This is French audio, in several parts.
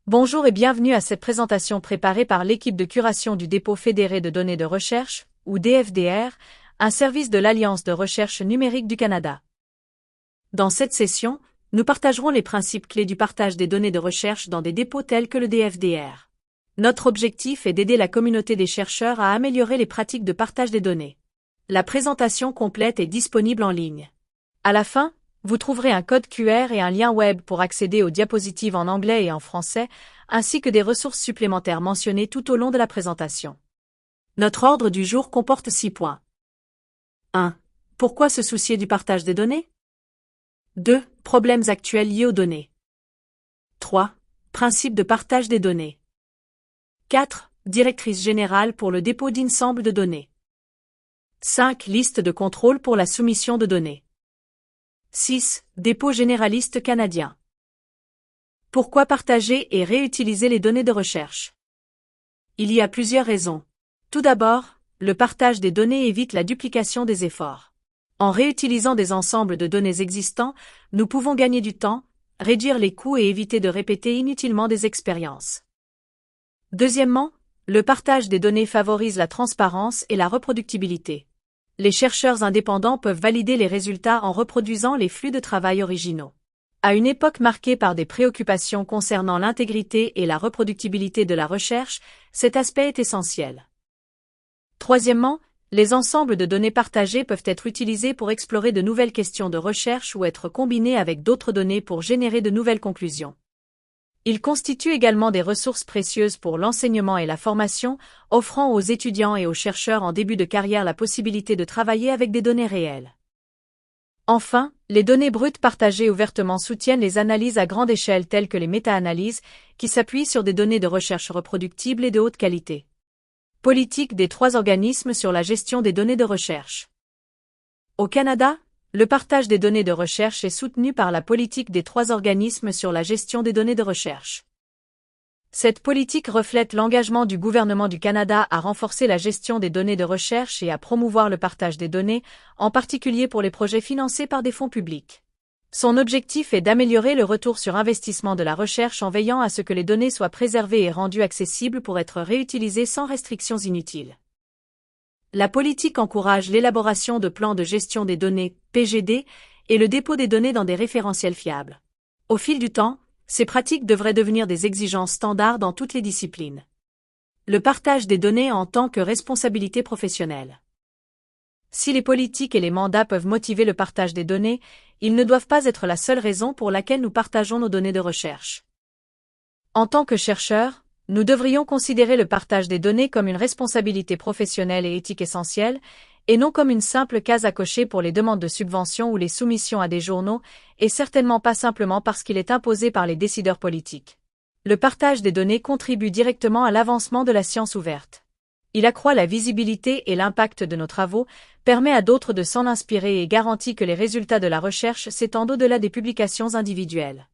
Bonjour et bienvenue à cette présentation préparée par l'équipe de curation du dépôt fédéré de données de recherche, ou DFDR, un service de l'Alliance de recherche numérique du Canada. Dans cette session, nous partagerons les principes clés du partage des données de recherche dans des dépôts tels que le DFDR. Notre objectif est d'aider la communauté des chercheurs à améliorer les pratiques de partage des données. La présentation complète est disponible en ligne. À la fin, vous trouverez un code QR et un lien web pour accéder aux diapositives en anglais et en français, ainsi que des ressources supplémentaires mentionnées tout au long de la présentation. Notre ordre du jour comporte 6 points. 1. Pourquoi se soucier du partage des données? 2. Problèmes actuels liés aux données. 3. Principe de partage des données. 4. Directrice générale pour le dépôt d'ensemble de données. 5. Liste de contrôle pour la soumission de données. 6. Dépôt généraliste canadien. Pourquoi partager et réutiliser les données de recherche? Il y a plusieurs raisons. Tout d'abord, le partage des données évite la duplication des efforts. En réutilisant des ensembles de données existants, nous pouvons gagner du temps, réduire les coûts et éviter de répéter inutilement des expériences. Deuxièmement, le partage des données favorise la transparence et la reproductibilité. Les chercheurs indépendants peuvent valider les résultats en reproduisant les flux de travail originaux. À une époque marquée par des préoccupations concernant l'intégrité et la reproductibilité de la recherche, cet aspect est essentiel. Troisièmement, les ensembles de données partagées peuvent être utilisés pour explorer de nouvelles questions de recherche ou être combinés avec d'autres données pour générer de nouvelles conclusions. Ils constituent également des ressources précieuses pour l'enseignement et la formation, offrant aux étudiants et aux chercheurs en début de carrière la possibilité de travailler avec des données réelles. Enfin, les données brutes partagées ouvertement soutiennent les analyses à grande échelle telles que les méta-analyses, qui s'appuient sur des données de recherche reproductibles et de haute qualité. Politique des 3 organismes sur la gestion des données de recherche. Au Canada, le partage des données de recherche est soutenu par la politique des 3 organismes sur la gestion des données de recherche. Cette politique reflète l'engagement du gouvernement du Canada à renforcer la gestion des données de recherche et à promouvoir le partage des données, en particulier pour les projets financés par des fonds publics. Son objectif est d'améliorer le retour sur investissement de la recherche en veillant à ce que les données soient préservées et rendues accessibles pour être réutilisées sans restrictions inutiles. La politique encourage l'élaboration de plans de gestion des données, PGD, et le dépôt des données dans des référentiels fiables. Au fil du temps, ces pratiques devraient devenir des exigences standards dans toutes les disciplines. Le partage des données en tant que responsabilité professionnelle. Si les politiques et les mandats peuvent motiver le partage des données, ils ne doivent pas être la seule raison pour laquelle nous partageons nos données de recherche. En tant que chercheurs, nous devrions considérer le partage des données comme une responsabilité professionnelle et éthique essentielle, et non comme une simple case à cocher pour les demandes de subventions ou les soumissions à des journaux, et certainement pas simplement parce qu'il est imposé par les décideurs politiques. Le partage des données contribue directement à l'avancement de la science ouverte. Il accroît la visibilité et l'impact de nos travaux, permet à d'autres de s'en inspirer et garantit que les résultats de la recherche s'étendent au-delà des publications individuelles.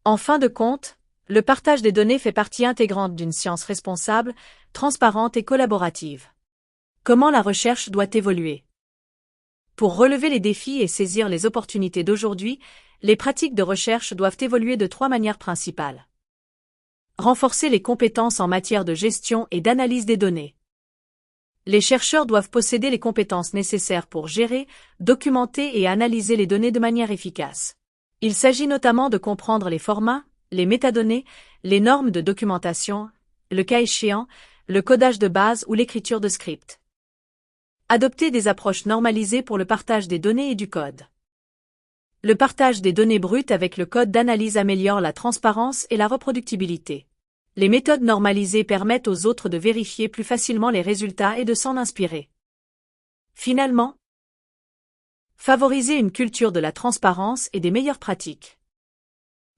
En fin de compte, le partage des données fait partie intégrante d'une science responsable, transparente et collaborative. Comment la recherche doit évoluer? Pour relever les défis et saisir les opportunités d'aujourd'hui, les pratiques de recherche doivent évoluer de 3 manières principales. Renforcer les compétences en matière de gestion et d'analyse des données. Les chercheurs doivent posséder les compétences nécessaires pour gérer, documenter et analyser les données de manière efficace. Il s'agit notamment de comprendre les formats, les métadonnées, les normes de documentation, le cas échéant, le codage de base ou l'écriture de scripts. Adopter des approches normalisées pour le partage des données et du code. Le partage des données brutes avec le code d'analyse améliore la transparence et la reproductibilité. Les méthodes normalisées permettent aux autres de vérifier plus facilement les résultats et de s'en inspirer. Finalement, favoriser une culture de la transparence et des meilleures pratiques.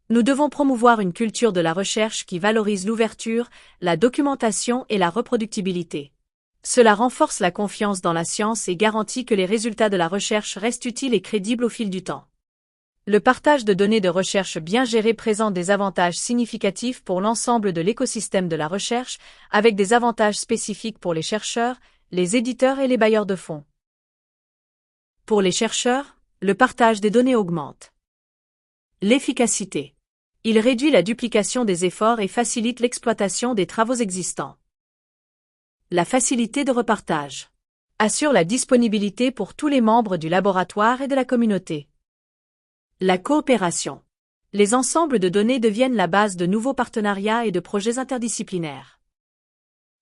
Nous devons promouvoir une culture de la recherche qui valorise l'ouverture, la documentation et la reproductibilité. Cela renforce la confiance dans la science et garantit que les résultats de la recherche restent utiles et crédibles au fil du temps. Le partage de données de recherche bien gérées présente des avantages significatifs pour l'ensemble de l'écosystème de la recherche, avec des avantages spécifiques pour les chercheurs, les éditeurs et les bailleurs de fonds. Pour les chercheurs, le partage des données augmente l'efficacité. Il réduit la duplication des efforts et facilite l'exploitation des travaux existants. La facilité de repartage assure la disponibilité pour tous les membres du laboratoire et de la communauté. La coopération. Les ensembles de données deviennent la base de nouveaux partenariats et de projets interdisciplinaires.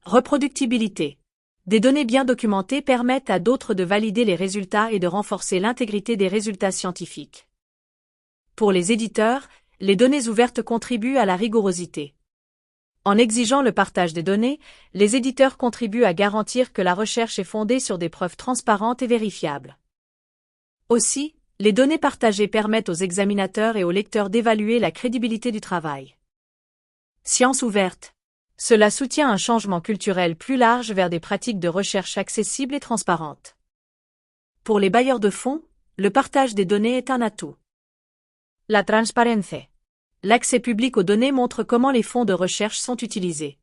Reproductibilité. Des données bien documentées permettent à d'autres de valider les résultats et de renforcer l'intégrité des résultats scientifiques. Pour les éditeurs, les données ouvertes contribuent à la rigorosité. En exigeant le partage des données, les éditeurs contribuent à garantir que la recherche est fondée sur des preuves transparentes et vérifiables. Aussi, les données partagées permettent aux examinateurs et aux lecteurs d'évaluer la crédibilité du travail. Science ouverte. Cela soutient un changement culturel plus large vers des pratiques de recherche accessibles et transparentes. Pour les bailleurs de fonds, le partage des données est un atout. La transparencia. L'accès public aux données montre comment les fonds de recherche sont utilisés.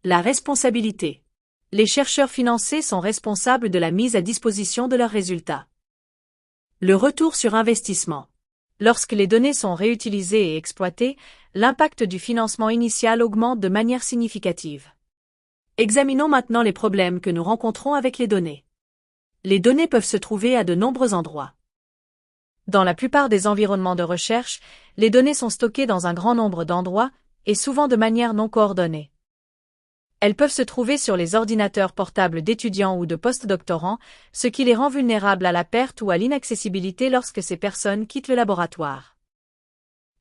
La responsabilité. Les chercheurs financés sont responsables de la mise à disposition de leurs résultats. Le retour sur investissement. Lorsque les données sont réutilisées et exploitées, l'impact du financement initial augmente de manière significative. Examinons maintenant les problèmes que nous rencontrons avec les données. Les données peuvent se trouver à de nombreux endroits. Dans la plupart des environnements de recherche, les données sont stockées dans un grand nombre d'endroits, et souvent de manière non coordonnée. Elles peuvent se trouver sur les ordinateurs portables d'étudiants ou de postdoctorants, ce qui les rend vulnérables à la perte ou à l'inaccessibilité lorsque ces personnes quittent le laboratoire.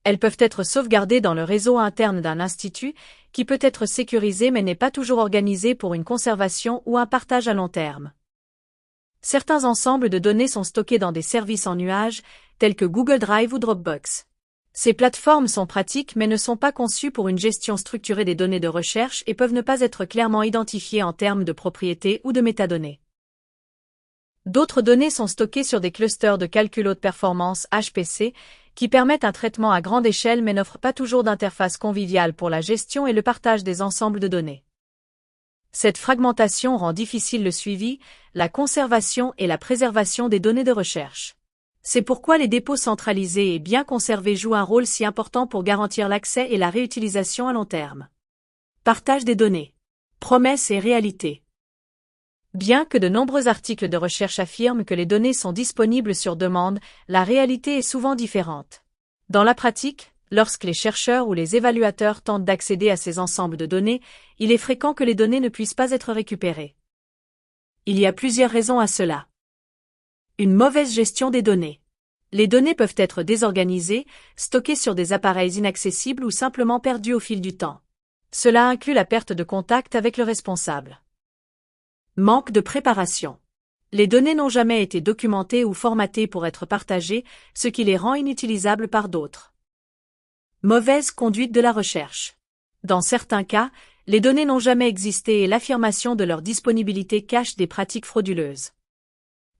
Elles peuvent être sauvegardées dans le réseau interne d'un institut, qui peut être sécurisé mais n'est pas toujours organisé pour une conservation ou un partage à long terme. Certains ensembles de données sont stockés dans des services en nuage, tels que Google Drive ou Dropbox. Ces plateformes sont pratiques mais ne sont pas conçues pour une gestion structurée des données de recherche et peuvent ne pas être clairement identifiées en termes de propriété ou de métadonnées. D'autres données sont stockées sur des clusters de calcul haute performance HPC, qui permettent un traitement à grande échelle mais n'offrent pas toujours d'interface conviviale pour la gestion et le partage des ensembles de données. Cette fragmentation rend difficile le suivi, la conservation et la préservation des données de recherche. C'est pourquoi les dépôts centralisés et bien conservés jouent un rôle si important pour garantir l'accès et la réutilisation à long terme. Partage des données. Promesses et réalité. Bien que de nombreux articles de recherche affirment que les données sont disponibles sur demande, la réalité est souvent différente. Dans la pratique, lorsque les chercheurs ou les évaluateurs tentent d'accéder à ces ensembles de données, il est fréquent que les données ne puissent pas être récupérées. Il y a plusieurs raisons à cela. Une mauvaise gestion des données. Les données peuvent être désorganisées, stockées sur des appareils inaccessibles ou simplement perdues au fil du temps. Cela inclut la perte de contact avec le responsable. Manque de préparation. Les données n'ont jamais été documentées ou formatées pour être partagées, ce qui les rend inutilisables par d'autres. Mauvaise conduite de la recherche. Dans certains cas, les données n'ont jamais existé et l'affirmation de leur disponibilité cache des pratiques frauduleuses.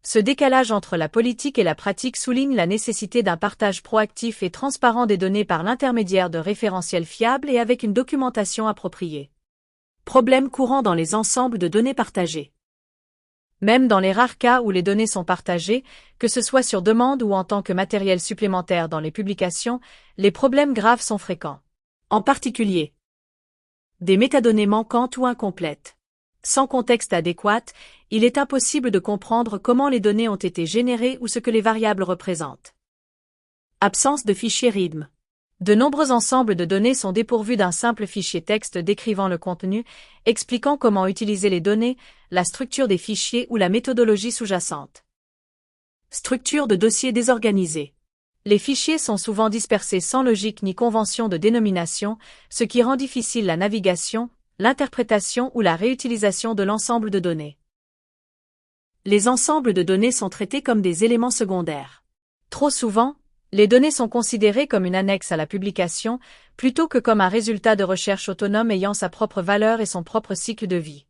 Ce décalage entre la politique et la pratique souligne la nécessité d'un partage proactif et transparent des données par l'intermédiaire de référentiels fiables et avec une documentation appropriée. Problème courant dans les ensembles de données partagées. Même dans les rares cas où les données sont partagées, que ce soit sur demande ou en tant que matériel supplémentaire dans les publications, les problèmes graves sont fréquents. En particulier, des métadonnées manquantes ou incomplètes. Sans contexte adéquat, il est impossible de comprendre comment les données ont été générées ou ce que les variables représentent. Absence de fichier RIDM. De nombreux ensembles de données sont dépourvus d'un simple fichier texte décrivant le contenu, expliquant comment utiliser les données, la structure des fichiers ou la méthodologie sous-jacente. Structure de dossier désorganisée. Les fichiers sont souvent dispersés sans logique ni convention de dénomination, ce qui rend difficile la navigation, l'interprétation ou la réutilisation de l'ensemble de données. Les ensembles de données sont traités comme des éléments secondaires. Trop souvent, les données sont considérées comme une annexe à la publication, plutôt que comme un résultat de recherche autonome ayant sa propre valeur et son propre cycle de vie.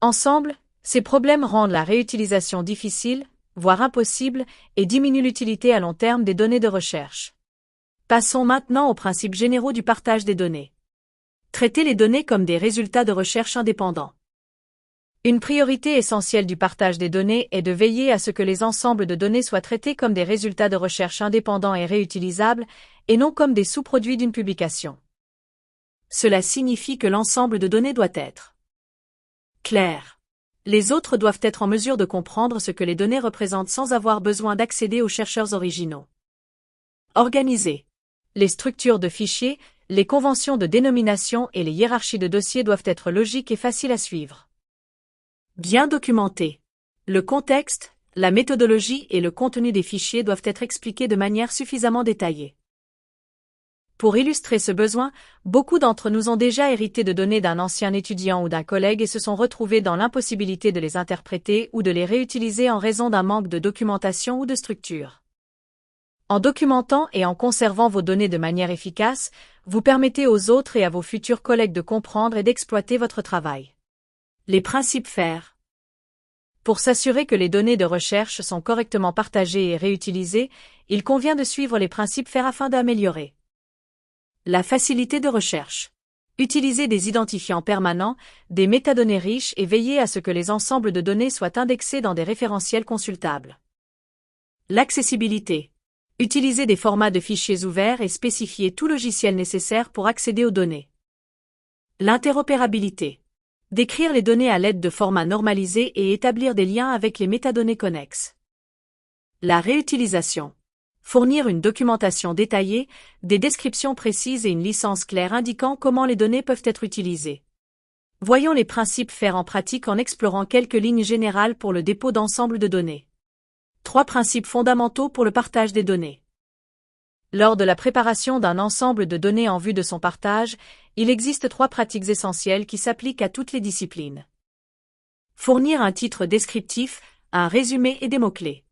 Ensemble, ces problèmes rendent la réutilisation difficile, voire impossible, et diminuent l'utilité à long terme des données de recherche. Passons maintenant aux principes généraux du partage des données. Traiter les données comme des résultats de recherche indépendants. Une priorité essentielle du partage des données est de veiller à ce que les ensembles de données soient traités comme des résultats de recherche indépendants et réutilisables, et non comme des sous-produits d'une publication. Cela signifie que l'ensemble de données doit être clair. Les autres doivent être en mesure de comprendre ce que les données représentent sans avoir besoin d'accéder aux chercheurs originaux. Organisé. Les structures de fichiers, les conventions de dénomination et les hiérarchies de dossiers doivent être logiques et faciles à suivre. Bien documenté. Le contexte, la méthodologie et le contenu des fichiers doivent être expliqués de manière suffisamment détaillée. Pour illustrer ce besoin, beaucoup d'entre nous ont déjà hérité de données d'un ancien étudiant ou d'un collègue et se sont retrouvés dans l'impossibilité de les interpréter ou de les réutiliser en raison d'un manque de documentation ou de structure. En documentant et en conservant vos données de manière efficace, vous permettez aux autres et à vos futurs collègues de comprendre et d'exploiter votre travail. Les principes FAIR. Pour s'assurer que les données de recherche sont correctement partagées et réutilisées, il convient de suivre les principes FAIR afin d'améliorer la facilité de recherche. Utilisez des identifiants permanents, des métadonnées riches et veillez à ce que les ensembles de données soient indexés dans des référentiels consultables. L'accessibilité. Utilisez des formats de fichiers ouverts et spécifiez tout logiciel nécessaire pour accéder aux données. L'interopérabilité. Décrire les données à l'aide de formats normalisés et établir des liens avec les métadonnées connexes. La réutilisation. Fournir une documentation détaillée, des descriptions précises et une licence claire indiquant comment les données peuvent être utilisées. Voyons les principes FAIR en pratique en explorant quelques lignes générales pour le dépôt d'ensemble de données. 3 principes fondamentaux pour le partage des données. Lors de la préparation d'un ensemble de données en vue de son partage, il existe 3 pratiques essentielles qui s'appliquent à toutes les disciplines. Fournir un titre descriptif, un résumé et des mots-clés.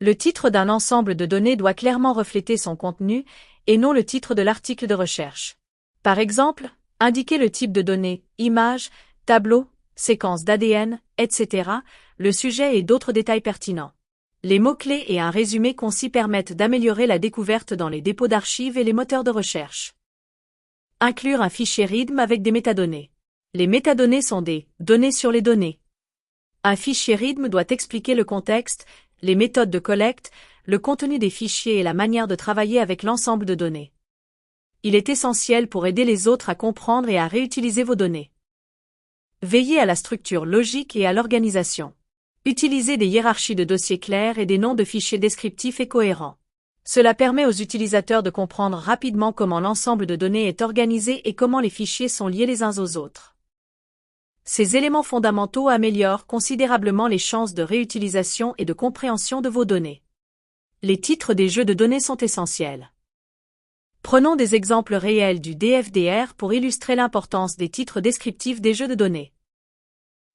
Le titre d'un ensemble de données doit clairement refléter son contenu, et non le titre de l'article de recherche. Par exemple, indiquer le type de données, image, tableau, séquence d'ADN, etc., le sujet et d'autres détails pertinents. Les mots-clés et un résumé concis permettent d'améliorer la découverte dans les dépôts d'archives et les moteurs de recherche. Inclure un fichier RIDM avec des métadonnées. Les métadonnées sont des données sur les données. Un fichier RIDM doit expliquer le contexte, les méthodes de collecte, le contenu des fichiers et la manière de travailler avec l'ensemble de données. Il est essentiel pour aider les autres à comprendre et à réutiliser vos données. Veillez à la structure logique et à l'organisation. Utilisez des hiérarchies de dossiers clairs et des noms de fichiers descriptifs et cohérents. Cela permet aux utilisateurs de comprendre rapidement comment l'ensemble de données est organisé et comment les fichiers sont liés les uns aux autres. Ces éléments fondamentaux améliorent considérablement les chances de réutilisation et de compréhension de vos données. Les titres des jeux de données sont essentiels. Prenons des exemples réels du DFDR pour illustrer l'importance des titres descriptifs des jeux de données.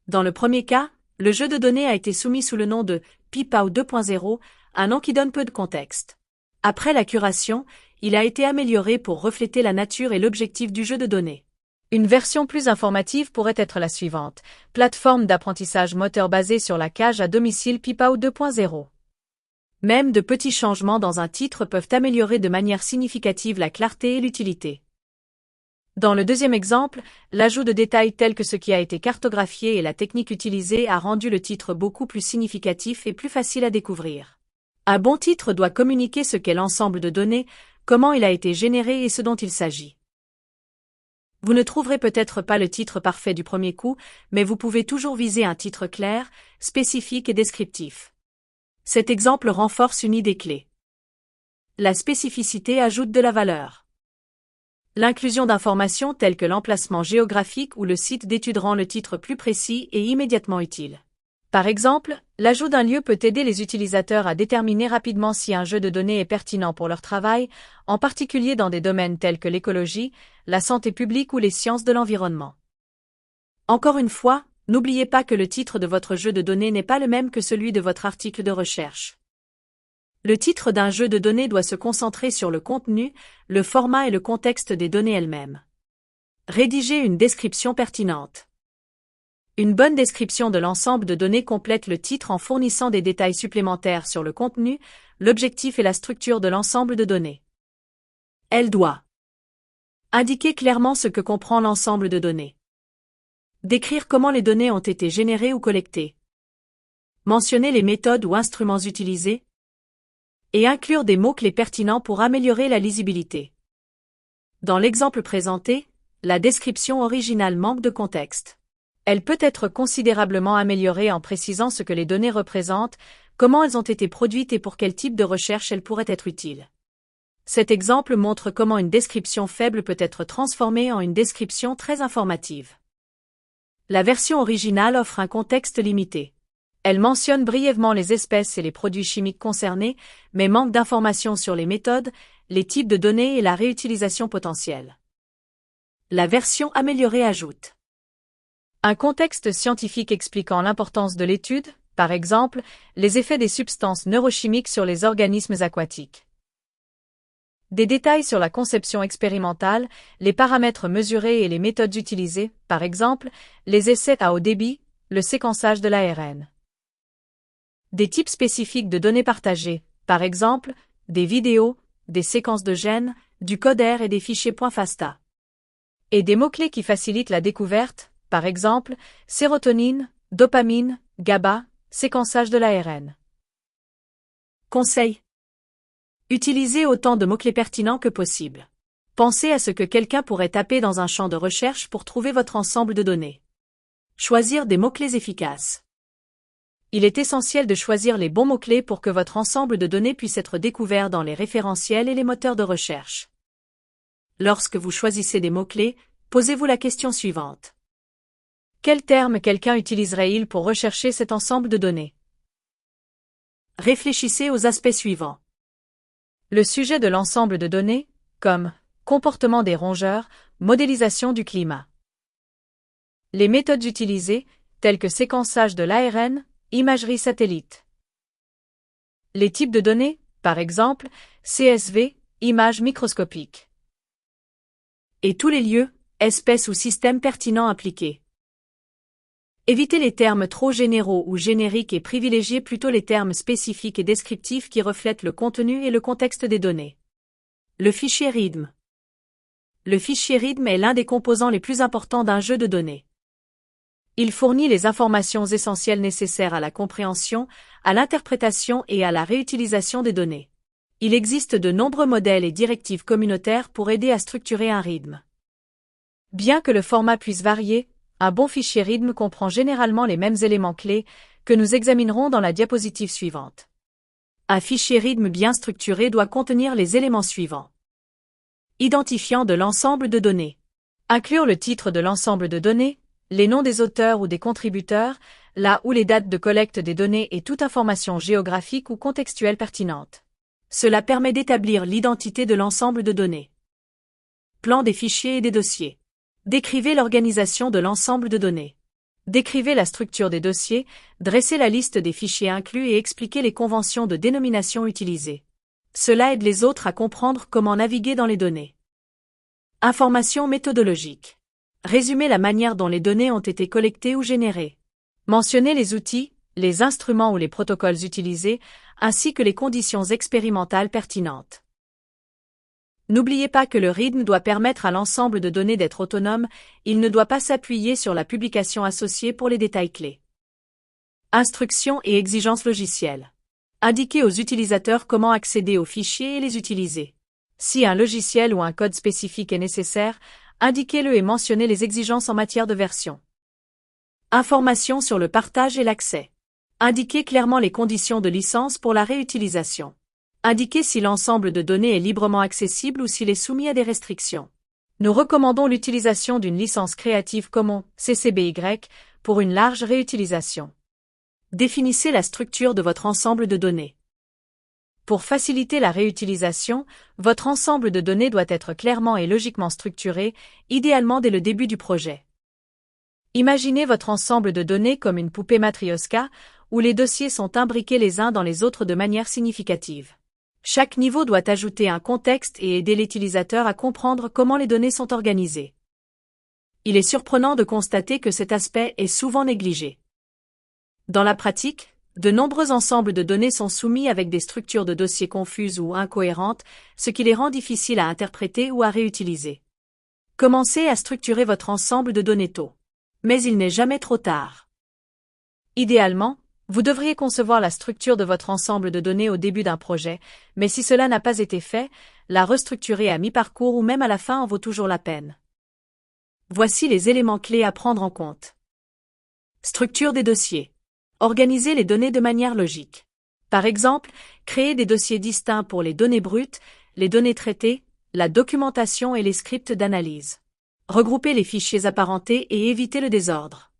Dans le premier cas, le jeu de données a été soumis sous le nom de PIPAO 2.0, un nom qui donne peu de contexte. Après la curation, il a été amélioré pour refléter la nature et l'objectif du jeu de données. Une version plus informative pourrait être la suivante: plateforme d'apprentissage moteur basée sur la cage à domicile PIPAO 2.0. Même de petits changements dans un titre peuvent améliorer de manière significative la clarté et l'utilité. Dans le deuxième exemple, l'ajout de détails tels que ce qui a été cartographié et la technique utilisée a rendu le titre beaucoup plus significatif et plus facile à découvrir. Un bon titre doit communiquer ce qu'est l'ensemble de données, comment il a été généré et ce dont il s'agit. Vous ne trouverez peut-être pas le titre parfait du premier coup, mais vous pouvez toujours viser un titre clair, spécifique et descriptif. Cet exemple renforce une idée clé. La spécificité ajoute de la valeur. L'inclusion d'informations telles que l'emplacement géographique ou le site d'étude rend le titre plus précis et immédiatement utile. Par exemple, l'ajout d'un lieu peut aider les utilisateurs à déterminer rapidement si un jeu de données est pertinent pour leur travail, en particulier dans des domaines tels que l'écologie, la santé publique ou les sciences de l'environnement. Encore une fois, n'oubliez pas que le titre de votre jeu de données n'est pas le même que celui de votre article de recherche. Le titre d'un jeu de données doit se concentrer sur le contenu, le format et le contexte des données elles-mêmes. Rédigez une description pertinente. Une bonne description de l'ensemble de données complète le titre en fournissant des détails supplémentaires sur le contenu, l'objectif et la structure de l'ensemble de données. Elle doit indiquer clairement ce que comprend l'ensemble de données. Décrire comment les données ont été générées ou collectées. Mentionner les méthodes ou instruments utilisés. Et inclure des mots-clés pertinents pour améliorer la lisibilité. Dans l'exemple présenté, la description originale manque de contexte. Elle peut être considérablement améliorée en précisant ce que les données représentent, comment elles ont été produites et pour quel type de recherche elles pourraient être utiles. Cet exemple montre comment une description faible peut être transformée en une description très informative. La version originale offre un contexte limité. Elle mentionne brièvement les espèces et les produits chimiques concernés, mais manque d'informations sur les méthodes, les types de données et la réutilisation potentielle. La version améliorée ajoute un contexte scientifique expliquant l'importance de l'étude, par exemple, les effets des substances neurochimiques sur les organismes aquatiques. Des détails sur la conception expérimentale, les paramètres mesurés et les méthodes utilisées, par exemple, les essais à haut débit, le séquençage de l'ARN. Des types spécifiques de données partagées, par exemple, des vidéos, des séquences de gènes, du code R et des fichiers .fasta. Et des mots-clés qui facilitent la découverte, par exemple, sérotonine, dopamine, GABA, séquençage de l'ARN. Conseil. Utilisez autant de mots-clés pertinents que possible. Pensez à ce que quelqu'un pourrait taper dans un champ de recherche pour trouver votre ensemble de données. Choisir des mots-clés efficaces. Il est essentiel de choisir les bons mots-clés pour que votre ensemble de données puisse être découvert dans les référentiels et les moteurs de recherche. Lorsque vous choisissez des mots-clés, posez-vous la question suivante. Quels termes quelqu'un utiliserait-il pour rechercher cet ensemble de données? Réfléchissez aux aspects suivants. Le sujet de l'ensemble de données, comme comportement des rongeurs, modélisation du climat. Les méthodes utilisées, telles que séquençage de l'ARN, imagerie satellite. Les types de données, par exemple, CSV, images microscopiques. Et tous les lieux, espèces ou systèmes pertinents impliqués. Évitez les termes trop généraux ou génériques et privilégiez plutôt les termes spécifiques et descriptifs qui reflètent le contenu et le contexte des données. Le fichier RIDM. Le fichier RIDM est l'un des composants les plus importants d'un jeu de données. Il fournit les informations essentielles nécessaires à la compréhension, à l'interprétation et à la réutilisation des données. Il existe de nombreux modèles et directives communautaires pour aider à structurer un RIDM. Bien que le format puisse varier, un bon fichier RIDM comprend généralement les mêmes éléments clés que nous examinerons dans la diapositive suivante. Un fichier RIDM bien structuré doit contenir les éléments suivants. Identifiant de l'ensemble de données. Inclure le titre de l'ensemble de données, les noms des auteurs ou des contributeurs, là où les dates de collecte des données et toute information géographique ou contextuelle pertinente. Cela permet d'établir l'identité de l'ensemble de données. Plan des fichiers et des dossiers. Décrivez l'organisation de l'ensemble de données. Décrivez la structure des dossiers, dressez la liste des fichiers inclus et expliquez les conventions de dénomination utilisées. Cela aide les autres à comprendre comment naviguer dans les données. Information méthodologique. Résumez la manière dont les données ont été collectées ou générées. Mentionnez les outils, les instruments ou les protocoles utilisés, ainsi que les conditions expérimentales pertinentes. N'oubliez pas que le RIDM doit permettre à l'ensemble de données d'être autonome, il ne doit pas s'appuyer sur la publication associée pour les détails clés. Instructions et exigences logicielles. Indiquez aux utilisateurs comment accéder aux fichiers et les utiliser. Si un logiciel ou un code spécifique est nécessaire, indiquez-le et mentionnez les exigences en matière de version. Informations sur le partage et l'accès. Indiquez clairement les conditions de licence pour la réutilisation. Indiquez si l'ensemble de données est librement accessible ou s'il est soumis à des restrictions. Nous recommandons l'utilisation d'une licence Creative Commons, CC-BY, pour une large réutilisation. Définissez la structure de votre ensemble de données. Pour faciliter la réutilisation, votre ensemble de données doit être clairement et logiquement structuré, idéalement dès le début du projet. Imaginez votre ensemble de données comme une poupée Matryoshka, où les dossiers sont imbriqués les uns dans les autres de manière significative. Chaque niveau doit ajouter un contexte et aider l'utilisateur à comprendre comment les données sont organisées. Il est surprenant de constater que cet aspect est souvent négligé. Dans la pratique, de nombreux ensembles de données sont soumis avec des structures de dossiers confuses ou incohérentes, ce qui les rend difficiles à interpréter ou à réutiliser. Commencez à structurer votre ensemble de données tôt. Mais il n'est jamais trop tard. Idéalement, Vous devriez concevoir la structure de votre ensemble de données au début d'un projet, mais si cela n'a pas été fait, la restructurer à mi-parcours ou même à la fin en vaut toujours la peine. Voici les éléments clés à prendre en compte. Structure des dossiers. Organisez les données de manière logique. Par exemple, créez des dossiers distincts pour les données brutes, les données traitées, la documentation et les scripts d'analyse. Regroupez les fichiers apparentés et évitez le désordre.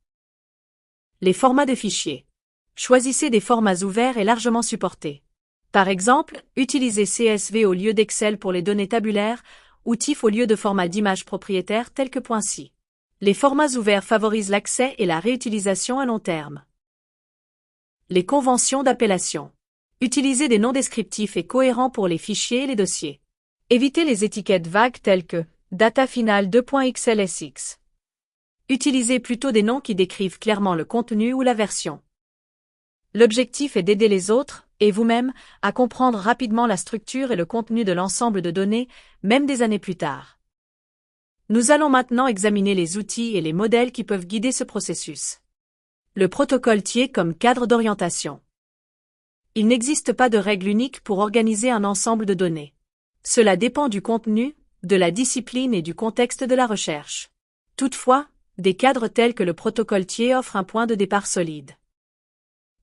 Les formats de fichiers. Choisissez des formats ouverts et largement supportés. Par exemple, utilisez CSV au lieu d'Excel pour les données tabulaires, ou TIFF au lieu de formats d'image propriétaires tels que .ci. Les formats ouverts favorisent l'accès et la réutilisation à long terme. Les conventions d'appellation. Utilisez des noms descriptifs et cohérents pour les fichiers et les dossiers. Évitez les étiquettes vagues telles que data final 2.xlsx. Utilisez plutôt des noms qui décrivent clairement le contenu ou la version. L'objectif est d'aider les autres, et vous-même, à comprendre rapidement la structure et le contenu de l'ensemble de données, même des années plus tard. Nous allons maintenant examiner les outils et les modèles qui peuvent guider ce processus. Le protocole TIE comme cadre d'orientation. Il n'existe pas de règle unique pour organiser un ensemble de données. Cela dépend du contenu, de la discipline et du contexte de la recherche. Toutefois, des cadres tels que le protocole TIE offrent un point de départ solide.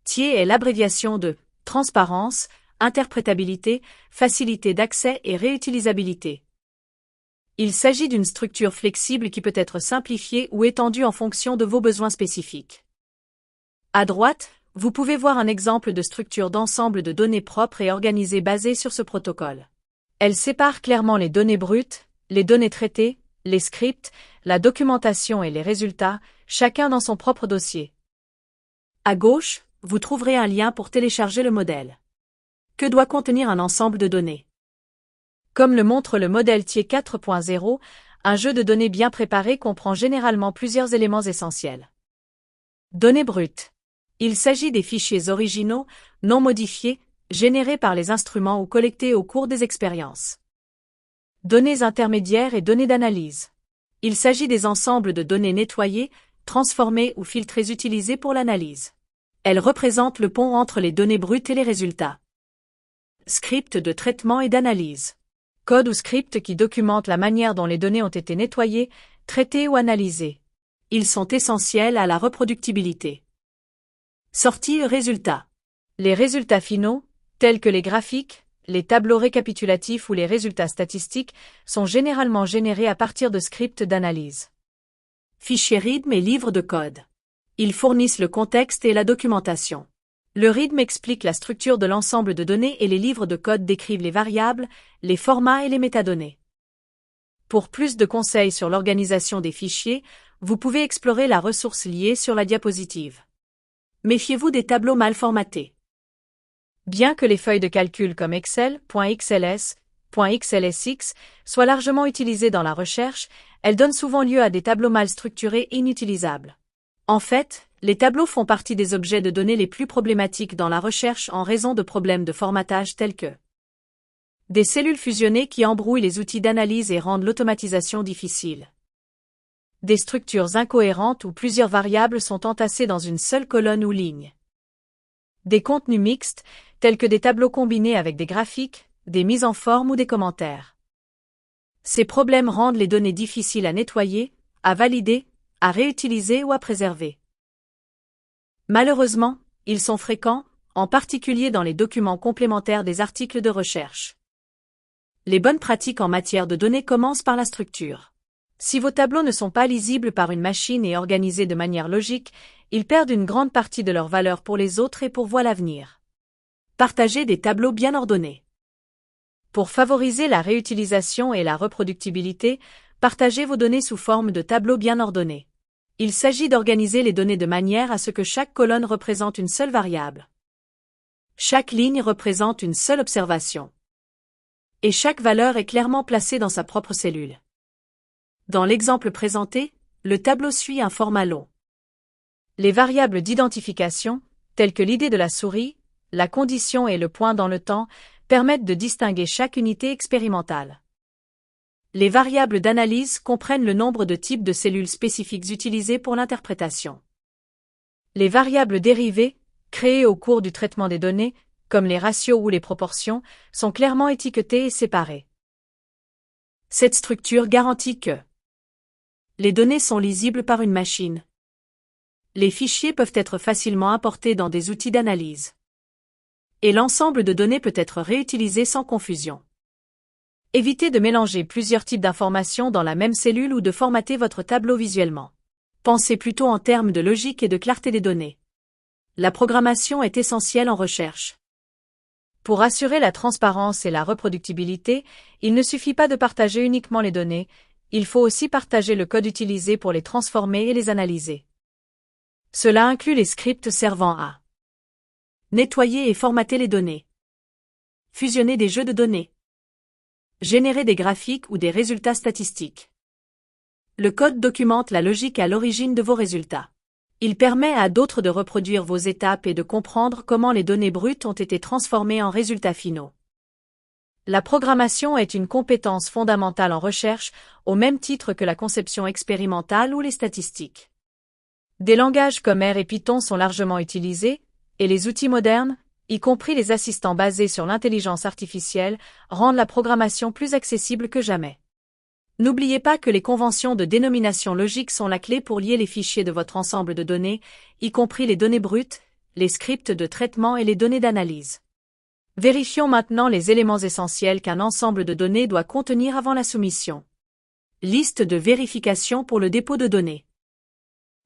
TIE est l'abréviation de transparence, interprétabilité, facilité d'accès et réutilisabilité. Il s'agit d'une structure flexible qui peut être simplifiée ou étendue en fonction de vos besoins spécifiques. À droite, vous pouvez voir un exemple de structure d'ensemble de données propres et organisées basée sur ce protocole. Elle sépare clairement les données brutes, les données traitées, les scripts, la documentation et les résultats, chacun dans son propre dossier. À gauche, vous trouverez un lien pour télécharger le modèle. Que doit contenir un ensemble de données? Comme le montre le modèle TIE 4.0, un jeu de données bien préparé comprend généralement plusieurs éléments essentiels. Données brutes. Il s'agit des fichiers originaux, non modifiés, générés par les instruments ou collectés au cours des expériences. Données intermédiaires et données d'analyse. Il s'agit des ensembles de données nettoyées, transformées ou filtrées utilisées pour l'analyse. Elles représentent le pont entre les données brutes et les résultats. Script de traitement et d'analyse. Code ou script qui documentent la manière dont les données ont été nettoyées, traitées ou analysées. Ils sont essentiels à la reproductibilité. Sortie et résultats. Les résultats finaux, tels que les graphiques, les tableaux récapitulatifs ou les résultats statistiques, sont généralement générés à partir de scripts d'analyse. Fichiers RIDM et livres de code. Ils fournissent le contexte et la documentation. Le RIDM explique la structure de l'ensemble de données et les livres de code décrivent les variables, les formats et les métadonnées. Pour plus de conseils sur l'organisation des fichiers, vous pouvez explorer la ressource liée sur la diapositive. Méfiez-vous des tableaux mal formatés. Bien que les feuilles de calcul comme Excel, .xls, .xlsx soient largement utilisées dans la recherche, elles donnent souvent lieu à des tableaux mal structurés et inutilisables. En fait, les tableaux font partie des objets de données les plus problématiques dans la recherche en raison de problèmes de formatage tels que des cellules fusionnées qui embrouillent les outils d'analyse et rendent l'automatisation difficile. Des structures incohérentes où plusieurs variables sont entassées dans une seule colonne ou ligne. Des contenus mixtes, tels que des tableaux combinés avec des graphiques, des mises en forme ou des commentaires. Ces problèmes rendent les données difficiles à nettoyer, à valider, à réutiliser ou à préserver. Malheureusement, ils sont fréquents, en particulier dans les documents complémentaires des articles de recherche. Les bonnes pratiques en matière de données commencent par la structure. Si vos tableaux ne sont pas lisibles par une machine et organisés de manière logique, ils perdent une grande partie de leur valeur pour les autres et pourvoient l'avenir. Partagez des tableaux bien ordonnés. Pour favoriser la réutilisation et la reproductibilité, partagez vos données sous forme de tableaux bien ordonnés. Il s'agit d'organiser les données de manière à ce que chaque colonne représente une seule variable. Chaque ligne représente une seule observation. Et chaque valeur est clairement placée dans sa propre cellule. Dans l'exemple présenté, le tableau suit un format long. Les variables d'identification, telles que l'idée de la souris, la condition et le point dans le temps, permettent de distinguer chaque unité expérimentale. Les variables d'analyse comprennent le nombre de types de cellules spécifiques utilisées pour l'interprétation. Les variables dérivées, créés au cours du traitement des données, comme les ratios ou les proportions, sont clairement étiquetés et séparés. Cette structure garantit que les données sont lisibles par une machine. Les fichiers peuvent être facilement importés dans des outils d'analyse. Et l'ensemble de données peut être réutilisé sans confusion. Évitez de mélanger plusieurs types d'informations dans la même cellule ou de formater votre tableau visuellement. Pensez plutôt en termes de logique et de clarté des données. La programmation est essentielle en recherche. Pour assurer la transparence et la reproductibilité, il ne suffit pas de partager uniquement les données, il faut aussi partager le code utilisé pour les transformer et les analyser. Cela inclut les scripts servant à nettoyer et formater les données, fusionner des jeux de données, générer des graphiques ou des résultats statistiques. Le code documente la logique à l'origine de vos résultats. Il permet à d'autres de reproduire vos étapes et de comprendre comment les données brutes ont été transformées en résultats finaux. La programmation est une compétence fondamentale en recherche, au même titre que la conception expérimentale ou les statistiques. Des langages comme R et Python sont largement utilisés, et les outils modernes, y compris les assistants basés sur l'intelligence artificielle, rendent la programmation plus accessible que jamais. N'oubliez pas que les conventions de dénomination logique sont la clé pour lier les fichiers de votre ensemble de données, y compris les données brutes, les scripts de traitement et les données d'analyse. Vérifions maintenant les éléments essentiels qu'un ensemble de données doit contenir avant la soumission. Liste de vérification pour le dépôt de données.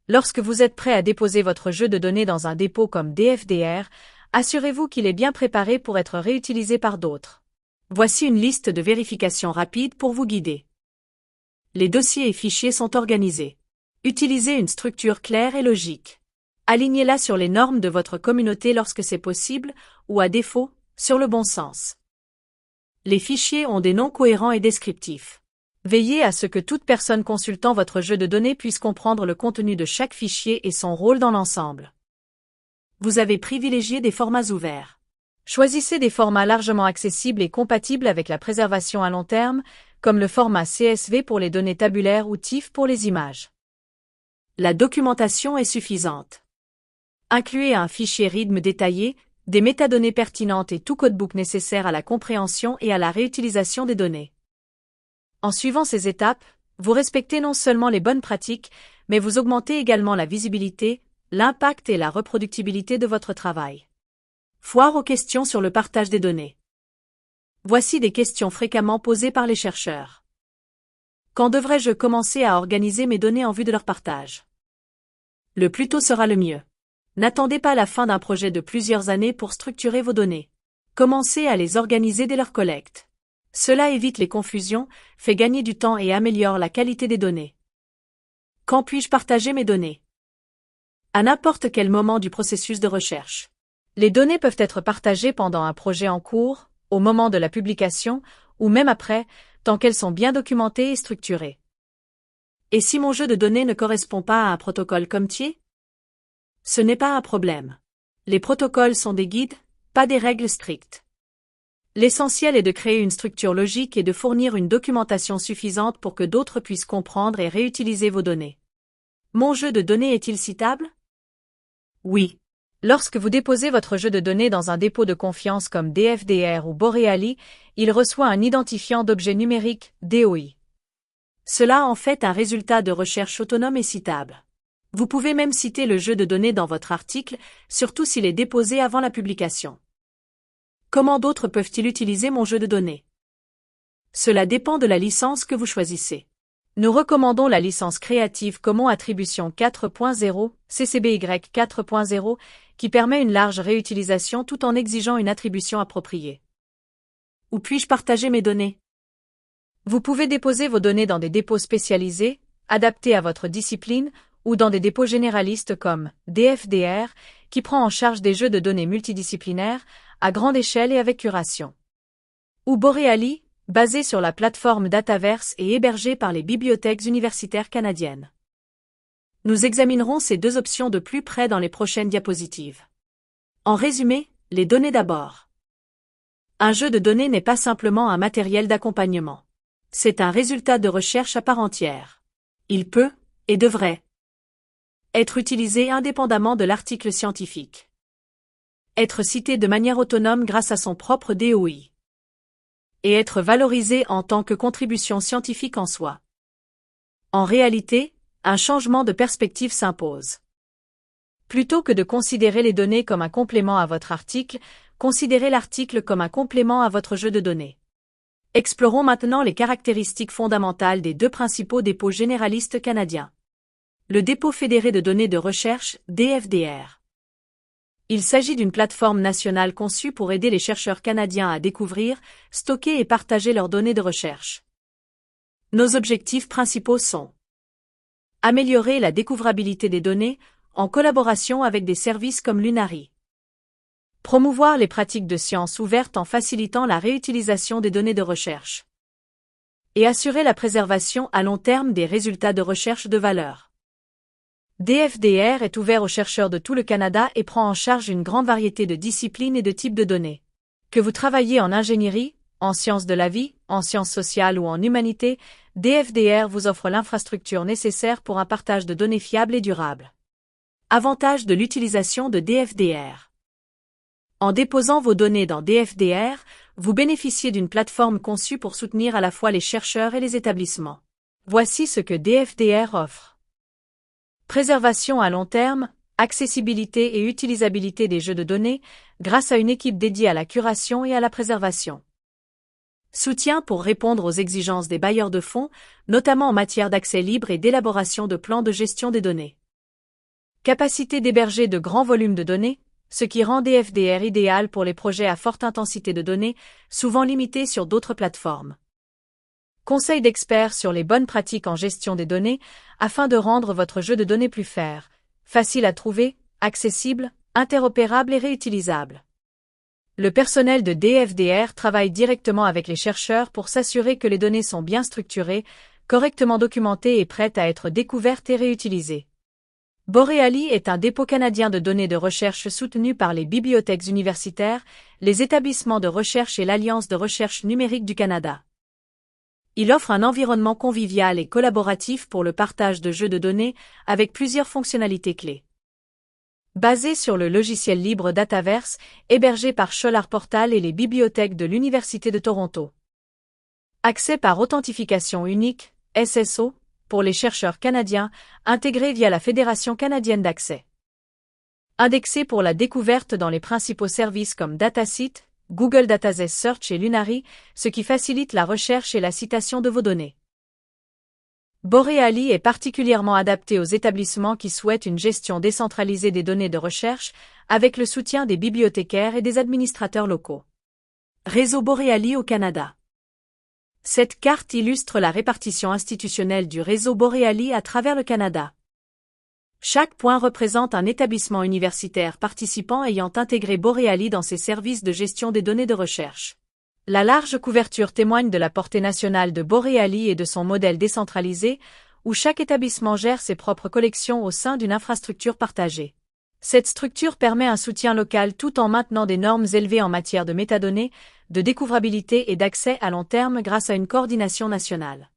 Lorsque vous êtes prêt à déposer votre jeu de données dans un dépôt comme DFDR, assurez-vous qu'il est bien préparé pour être réutilisé par d'autres. Voici une liste de vérifications rapides pour vous guider. Les dossiers et fichiers sont organisés. Utilisez une structure claire et logique. Alignez-la sur les normes de votre communauté lorsque c'est possible, ou à défaut, sur le bon sens. Les fichiers ont des noms cohérents et descriptifs. Veillez à ce que toute personne consultant votre jeu de données puisse comprendre le contenu de chaque fichier et son rôle dans l'ensemble. Vous avez privilégié des formats ouverts. Choisissez des formats largement accessibles et compatibles avec la préservation à long terme, comme le format CSV pour les données tabulaires ou TIFF pour les images. La documentation est suffisante. Incluez un fichier RIDM détaillé, des métadonnées pertinentes et tout codebook nécessaire à la compréhension et à la réutilisation des données. En suivant ces étapes, vous respectez non seulement les bonnes pratiques, mais vous augmentez également la visibilité, l'impact et la reproductibilité de votre travail. Foire aux questions sur le partage des données. Voici des questions fréquemment posées par les chercheurs. Quand devrais-je commencer à organiser mes données en vue de leur partage? Le plus tôt sera le mieux. N'attendez pas la fin d'un projet de plusieurs années pour structurer vos données. Commencez à les organiser dès leur collecte. Cela évite les confusions, fait gagner du temps et améliore la qualité des données. Quand puis-je partager mes données? À n'importe quel moment du processus de recherche. Les données peuvent être partagées pendant un projet en cours, au moment de la publication, ou même après, tant qu'elles sont bien documentées et structurées. Et si mon jeu de données ne correspond pas à un protocole COMTIE? Ce n'est pas un problème. Les protocoles sont des guides, pas des règles strictes. L'essentiel est de créer une structure logique et de fournir une documentation suffisante pour que d'autres puissent comprendre et réutiliser vos données. Mon jeu de données est-il citable? Oui. Lorsque vous déposez votre jeu de données dans un dépôt de confiance comme DFDR ou Borealy, il reçoit un identifiant d'objet numérique, DOI. Cela en fait un résultat de recherche autonome et citable. Vous pouvez même citer le jeu de données dans votre article, surtout s'il est déposé avant la publication. Comment d'autres peuvent-ils utiliser mon jeu de données? Cela dépend de la licence que vous choisissez. Nous recommandons la licence Creative Commons Attribution 4.0, CC-BY 4.0, qui permet une large réutilisation tout en exigeant une attribution appropriée. Où puis-je partager mes données? Vous pouvez déposer vos données dans des dépôts spécialisés, adaptés à votre discipline, ou dans des dépôts généralistes comme DFDR, qui prend en charge des jeux de données multidisciplinaires, à grande échelle et avec curation. Ou Borealy, basé sur la plateforme Dataverse et hébergé par les bibliothèques universitaires canadiennes. Nous examinerons ces deux options de plus près dans les prochaines diapositives. En résumé, les données d'abord. Un jeu de données n'est pas simplement un matériel d'accompagnement. C'est un résultat de recherche à part entière. Il peut, et devrait, être utilisé indépendamment de l'article scientifique. être cité de manière autonome grâce à son propre DOI. Et être valorisé en tant que contribution scientifique en soi. En réalité, un changement de perspective s'impose. Plutôt que de considérer les données comme un complément à votre article, considérez l'article comme un complément à votre jeu de données. Explorons maintenant les caractéristiques fondamentales des deux principaux dépôts généralistes canadiens. Le dépôt fédéré de données de recherche, DFDR. Il s'agit d'une plateforme nationale conçue pour aider les chercheurs canadiens à découvrir, stocker et partager leurs données de recherche. Nos objectifs principaux sont améliorer la découvrabilité des données, en collaboration avec des services comme l'Unari. Promouvoir les pratiques de science ouvertes en facilitant la réutilisation des données de recherche. Et assurer la préservation à long terme des résultats de recherche de valeur. DFDR est ouvert aux chercheurs de tout le Canada et prend en charge une grande variété de disciplines et de types de données. Que vous travaillez en ingénierie, en sciences de la vie, en sciences sociales ou en humanité, DFDR vous offre l'infrastructure nécessaire pour un partage de données fiables et durables. Avantages de l'utilisation de DFDR. En déposant vos données dans DFDR, vous bénéficiez d'une plateforme conçue pour soutenir à la fois les chercheurs et les établissements. Voici ce que DFDR offre. Préservation à long terme, accessibilité et utilisabilité des jeux de données, grâce à une équipe dédiée à la curation et à la préservation. Soutien pour répondre aux exigences des bailleurs de fonds, notamment en matière d'accès libre et d'élaboration de plans de gestion des données. Capacité d'héberger de grands volumes de données, ce qui rend DFDR idéal pour les projets à forte intensité de données, souvent limités sur d'autres plateformes. Conseils d'experts sur les bonnes pratiques en gestion des données, afin de rendre votre jeu de données plus fair, facile à trouver, accessible, interopérable et réutilisable. Le personnel de DFDR travaille directement avec les chercheurs pour s'assurer que les données sont bien structurées, correctement documentées et prêtes à être découvertes et réutilisées. Borealy est un dépôt canadien de données de recherche soutenu par les bibliothèques universitaires, les établissements de recherche et l'Alliance de recherche numérique du Canada. Il offre un environnement convivial et collaboratif pour le partage de jeux de données avec plusieurs fonctionnalités clés. Basé sur le logiciel libre Dataverse, hébergé par Scholar Portal et les bibliothèques de l'Université de Toronto. Accès par authentification unique, SSO, pour les chercheurs canadiens, intégré via la Fédération canadienne d'accès. Indexé pour la découverte dans les principaux services comme DataSeed, Google Datasets Search et l'Unari, ce qui facilite la recherche et la citation de vos données. Borealy est particulièrement adapté aux établissements qui souhaitent une gestion décentralisée des données de recherche, avec le soutien des bibliothécaires et des administrateurs locaux. Réseau Borealy au Canada. Cette carte illustre la répartition institutionnelle du réseau Borealy à travers le Canada. Chaque point représente un établissement universitaire participant ayant intégré Borealy dans ses services de gestion des données de recherche. La large couverture témoigne de la portée nationale de Borealy et de son modèle décentralisé, où chaque établissement gère ses propres collections au sein d'une infrastructure partagée. Cette structure permet un soutien local tout en maintenant des normes élevées en matière de métadonnées, de découvrabilité et d'accès à long terme grâce à une coordination nationale.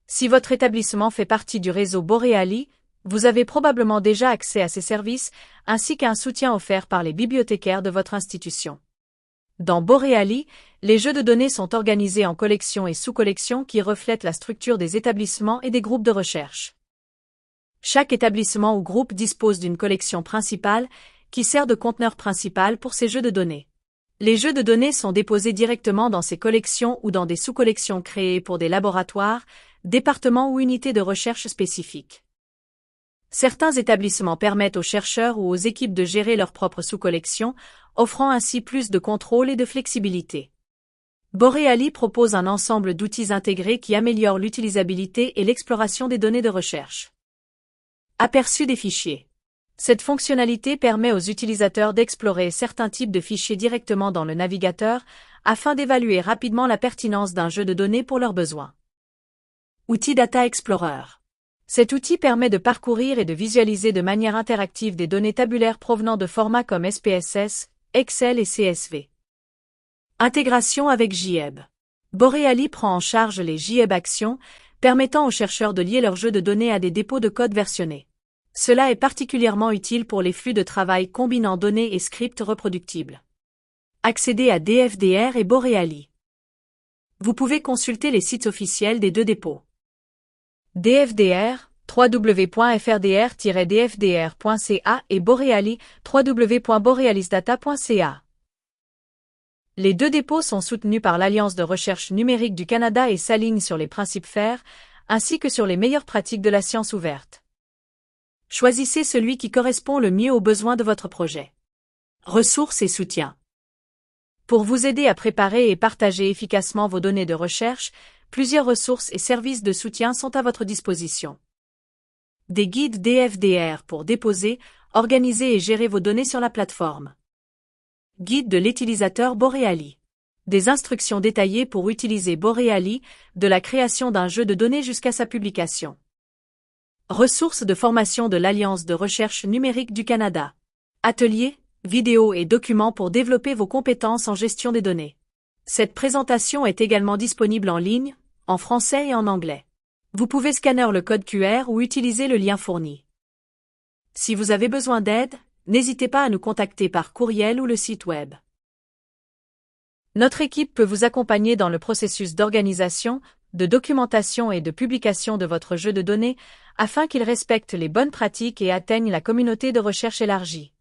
Si votre établissement fait partie du réseau Borealy, vous avez probablement déjà accès à ces services, ainsi qu'à un soutien offert par les bibliothécaires de votre institution. Dans Borealy, les jeux de données sont organisés en collections et sous-collections qui reflètent la structure des établissements et des groupes de recherche. Chaque établissement ou groupe dispose d'une collection principale, qui sert de conteneur principal pour ces jeux de données. Les jeux de données sont déposés directement dans ces collections ou dans des sous-collections créées pour des laboratoires, départements ou unités de recherche spécifiques. Certains établissements permettent aux chercheurs ou aux équipes de gérer leurs propres sous-collections, offrant ainsi plus de contrôle et de flexibilité. Borealy propose un ensemble d'outils intégrés qui améliorent l'utilisabilité et l'exploration des données de recherche. Aperçu des fichiers. Cette fonctionnalité permet aux utilisateurs d'explorer certains types de fichiers directement dans le navigateur, afin d'évaluer rapidement la pertinence d'un jeu de données pour leurs besoins. Outil Data Explorer. Cet outil permet de parcourir et de visualiser de manière interactive des données tabulaires provenant de formats comme SPSS, Excel et CSV. Intégration avec JEB. Borealy prend en charge les JEB Actions, permettant aux chercheurs de lier leurs jeux de données à des dépôts de code versionnés. Cela est particulièrement utile pour les flux de travail combinant données et scripts reproductibles. Accédez à DFDR et Borealy. Vous pouvez consulter les sites officiels des deux dépôts. DFDR, www.frdr-dfdr.ca et Borealy, www.borealisdata.ca. Les deux dépôts sont soutenus par l'Alliance de recherche numérique du Canada et s'alignent sur les principes FAIR, ainsi que sur les meilleures pratiques de la science ouverte. Choisissez celui qui correspond le mieux aux besoins de votre projet. Ressources et soutien. Pour vous aider à préparer et partager efficacement vos données de recherche, plusieurs ressources et services de soutien sont à votre disposition. Des guides DFDR pour déposer, organiser et gérer vos données sur la plateforme. Guide de l'utilisateur Borealy. Des instructions détaillées pour utiliser Borealy, de la création d'un jeu de données jusqu'à sa publication. Ressources de formation de l'Alliance de recherche numérique du Canada. Ateliers, vidéos et documents pour développer vos compétences en gestion des données. Cette présentation est également disponible en ligne, en français et en anglais. Vous pouvez scanner le code QR ou utiliser le lien fourni. Si vous avez besoin d'aide, n'hésitez pas à nous contacter par courriel ou le site web. Notre équipe peut vous accompagner dans le processus d'organisation, de documentation et de publication de votre jeu de données afin qu'il respecte les bonnes pratiques et atteigne la communauté de recherche élargie.